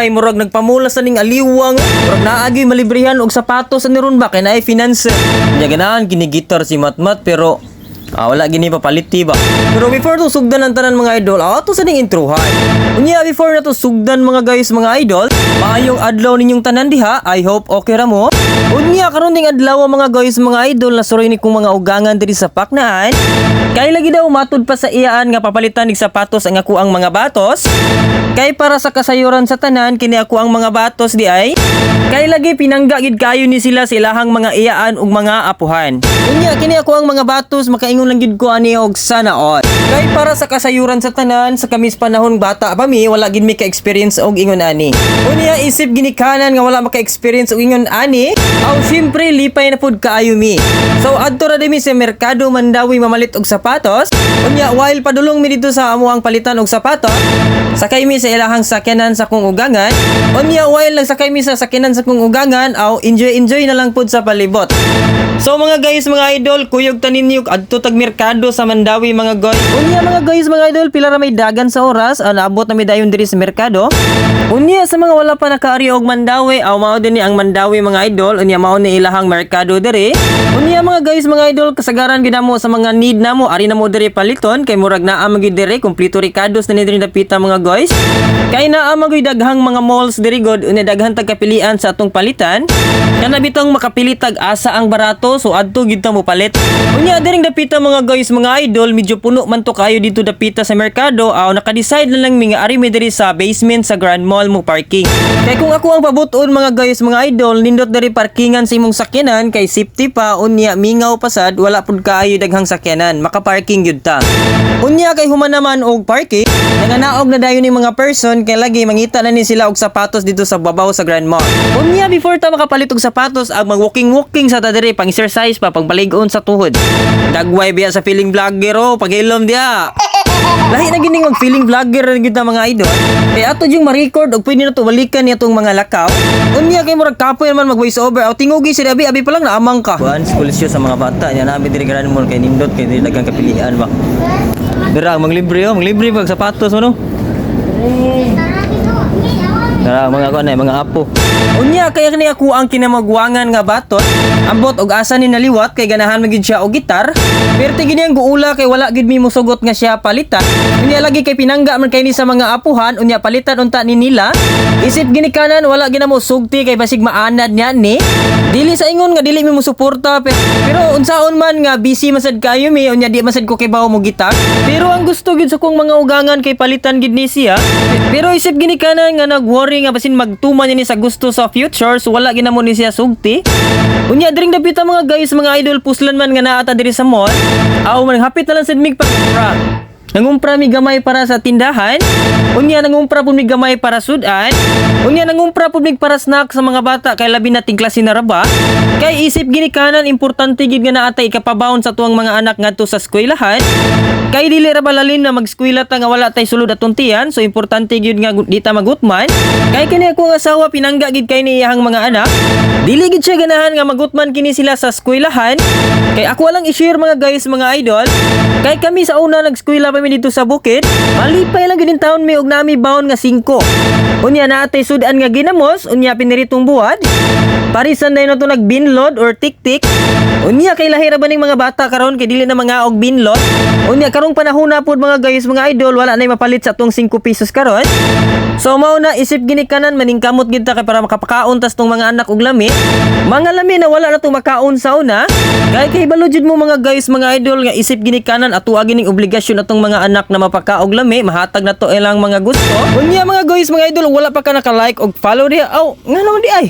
ay murag nagpamulas sa ning aliwang. Murag naagi malibrihan og sapatos ani ron ba kay naay finance. Nya ganahan ginigitar si Matmat pero wala gini papaliti ba. Pero before to sugdan ang tanan mga idol, ato sa ning introhan. Unya before na to sugdan mga guys mga idol, maayong adlaw ninyong tanan diha. I hope okay ra mo. Unya karon ding adlaw mga guys mga idol, nasuroy ni kong mga ugangan diri sa paknaan. Kay lagi daw matud pa sa iyaan nga papalitan nig sapatos ang ako ang mga batos. Kay para sa kasayuran sa tanan kini ako ang mga batos di ay. Kay lagi pinangga gid kayo ni sila sa ilahang mga iyaan ug mga apuhan. Unya kini ako ang mga batos makaingon lang gid ko ani og sana all. Kay para sa kasayuran sa tanan sa kamis panahon bata pa mi wala gid mi ka-experience og ingon ani. Unya isip ginikanan nga wala maka-experience og ingon ani, aw syempre lipay na pud kaayo mi. So adto ra mi sa merkado Mandawi mamalit og sapatos. Unya while padulong mi dito sa amuang palitan og sapatos, sakay mi sa ilahang sakyanan sa kong ugangan. Unya while nagsakay mi sa sakyanan sa kong ugangan, aw enjoy na lang pud sa palibot. So mga guys, mga idol, kuyog tanin niyo adto tag merkado sa Mandawi mga guys. Unya mga guys, mga idol, pila ra may dagan sa oras, naabot na mi dayon diri sa merkado. Unya sa mga wala pa nakaari og Mandawi, mao din ni ang Mandawi mga idol, unya mao ni ilahang merkado diri. Unya mga guys, mga idol, kasagaran gid namo sa mga need namo, ari namo diri paliton kay murag naa magid diri kumpleto rikados na ni diri dapita mga guys. Kay naa magid daghang mga malls diri god, unya daghan tag kapilian sa atong palitan. Kana bitong makapili tag asa ang barato, so adto gid ta mo palit. Unya diring dapita mga guys, mga idol, medyo puno man to kayo dito dapita sa merkado. Naka-decide na lang mi nga ari mi diri sa basement sa Grand Mall mo parking. Kay kung ako ang pabuton mga guys, mga idol, nindot diri parkingan sa imong sakyanan kay safety pa, unya mingaw pasad wala pud kaayo daghang sakyanan, maka-parking gyud ta. Unya kay human naman og parking, nanganaog na dayon ni mga person kay lagi mangita na ni sila og sapatos dito sa babaw sa Grand Mall. Unya before ta makapalit og sapatos, mag walking sa ta diri pang exercise pa pang baligon sa tuhod. Dagway biya sa feeling vlogger pagilom dia. Lahi na gining mag feeling vlogger gyud ta mga idol. Kay ato yung ma-record og pwede na to balikan ni atong mga lakaw. Unya kay murag kapoy man mag voice over. Tingugi si abi pa lang naamang ka. Buwan school show sa mga bata nya nabi diri Grand Mall kay nindot kay diri daghang kapilian ba. Dira manglibre pag sapatos mo no. Dara mga apo. Unya kaya kani ako ang kinamagwangan nga baton. Ambot og asa ni naliwat kay ganahan magid siya og gitar. Pero gini ang guula kay wala gid mi mosugot nga siya palitan. Unya lagi kay pinangga man kay ni sa mga apuhan, unya palitan unta ni nila. Isip gini kanan wala gina mo sugti kay basig maanad niya ni. Dili sa ingon nga dili mi mo suporta pero unsaon man nga busy masad kayo mi, unya di masad ko kay bawo mo gitar. Pero ang gusto gid sa kong mga ugangan kay palitan gid ni siya. Pero isip gini kanan nga nagworry nga basin magtuman niya ni sa gusto sa future, so wala ginamo ni siya sugti. Unya diring dapita mga guys, mga idol, puslan man nga naata diri sa mall. Man hapit na lang sad mig pag-umpra. Nangumpra mi gamay para sa tindahan. Unya nangumpra pud mi gamay para sudan. Unya nangumpra pud mi para snack sa mga bata kay labi nating klase na raba. Kay isip gini kanan importante gid nga naatay ikapabaon sa tuwang mga anak ngadto sa eskwelahan. Kay dili ra balalin na mag-eskwela ta nga wala tay sulod atong tiyan, so importante gyud nga di ta magutman. Kay kini akong asawa pinangga gid kay ni iyang mga anak. Dili gid siya ganahan nga magutman kini sila sa eskwelahan. Kay ako lang i-share mga guys, mga idol. Kay kami sa una nag-eskwela pa mi dito sa bukid, malipay lang gid taon mi og nami baon nga 5. Unya naatay sudan nga ginamos, unya piniritong buwad. Parisan dayon nato nagbinlod or tik-tik. Unya kay lahira ba ning mga bata karon kay dili na mga og binlod. Unya karong panahon na pod mga guys, mga idol, wala na mapalit sa atong 5 pesos karon. So mao na isip gini kanan maningkamot gid ta kay para makapakaon tas tong mga anak og lami. Mga lami na wala na to makaon sa una. Kay balo jud mo mga guys, mga idol, nga isip gini kanan ato gining obligasyon atong mga anak na mapakaog lami, mahatag na to ilang mga gusto. Unya mga guys, mga idol, wala pa ka naka-like og follow diha. Ngano di ay?